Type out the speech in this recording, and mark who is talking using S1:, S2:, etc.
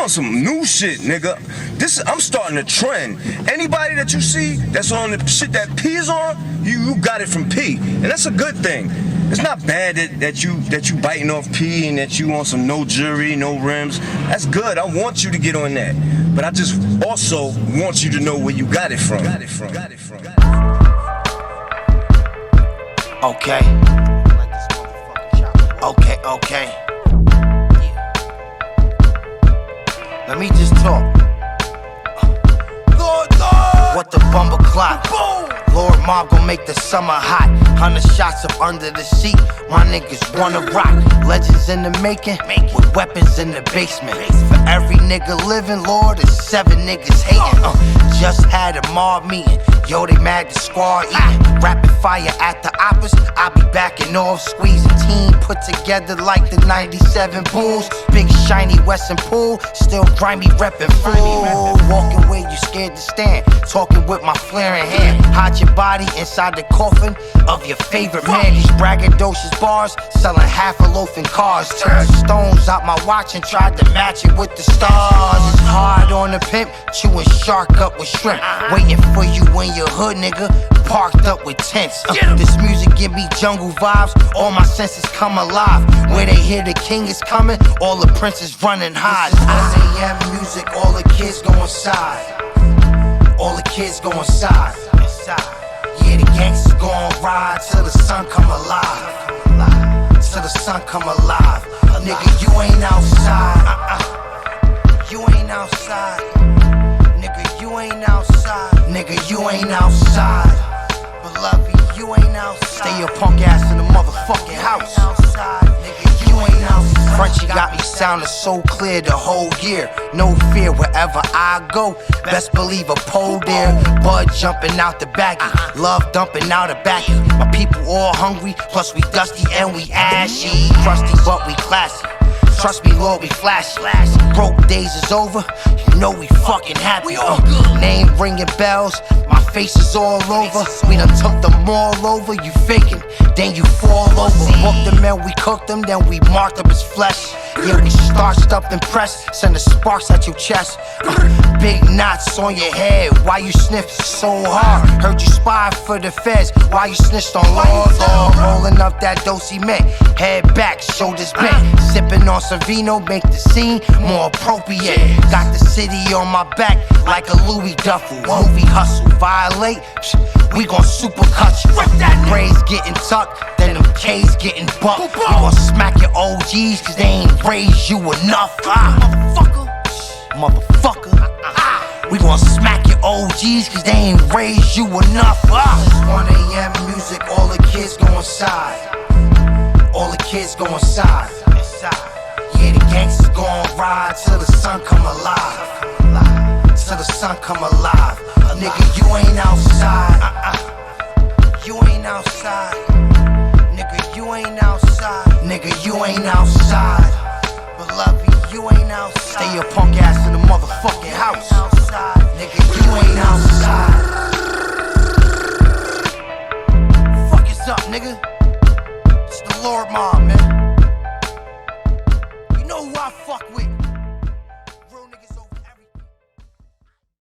S1: on some new shit, nigga. I'm starting a trend. Anybody that you see that's on the shit that P is on, you got it from P, and that's a good thing. It's not bad that you biting off P and that you on some no jury, no rims. That's good. I want you to get on that, but I just also want you to know where you got it from.
S2: Okay. Okay. Let me just talk. What the bumble clock? Lord Mob gon' make the summer hot. 100 shots up under the seat. My niggas wanna rock. Legends in the making, with weapons in the basement. For every nigga living, Lord, there's 7 niggas hating. Just had a mob meeting. Yo, they mad the squad eating. Rapid fire at the Oppas. I be backing off, squeezing team put together like the 97 Bulls. Big shiny Western pool, still grimy reppin' full. Walking where you scared to stand. Talking with my flaring hand. Hide your body inside the coffin of your favorite man. These braggadocious bars, selling half a loaf in cars. Turned stones out my watch and tried to match it with the stars. It's hard on the pimp, chewing shark up with shrimp. Waiting for you in your hood, nigga, parked up with tents. This music give me jungle vibes, all my senses come alive. Where they hear the king is coming, all the princes running high. 1 a.m. music, all the kids go inside. All the kids go inside. Yeah, the gangsters gon' ride till the sun come alive. Till the sun come alive. Nigga, you ain't outside. You ain't outside. Nigga, you ain't outside. Nigga, you ain't outside. Beloved, you ain't outside. Stay your punk ass in the motherfucking house. Nigga, you ain't outside. Frenchie got me sounding so clear the whole year. No fear wherever I go. Best believe a pole there. Bud jumping out the baggie. Love dumping out a baggie. My people all hungry, plus we dusty and we ashy. Crusty but we classy. Trust me, Lord, we flashy. Broke days is over, you know we fucking happy. Name ringing bells, my face is all over. We done took them all over, you faking, then you fall over. Booked them and we cooked them, then we marked up his flesh. Yeah, we starched up and pressed, send the sparks at your chest. Big knots on your head, why you sniff so hard? Heard you spy for the feds, why you snitched on Lord? Rolling up that dosey mint, head back, shoulders bent. Sipping on some vino, make the scene more appropriate. Got the city on my back like a Louis duffel. Movie hustle, violate, we gon' super cut you. Braids getting tucked, then them K's getting bucked. We gon' smack your OGs cause they ain't raised you enough. Motherfucker. We gon' smack your OGs cause they ain't raised you enough. 1 a.m. music, all the kids go inside. All the kids go inside. Yeah, the gangsters gon' ride till the sun come alive. Till the sun come alive. Nigga, you ain't outside. You ain't outside. Nigga, you ain't outside. Nigga, you ain't outside. Beloved, you ain't outside. Stay your punk ass in the motherfucking house. Nigga, you ain't outside. Fuck is up, nigga? It's the Lord Mob, man.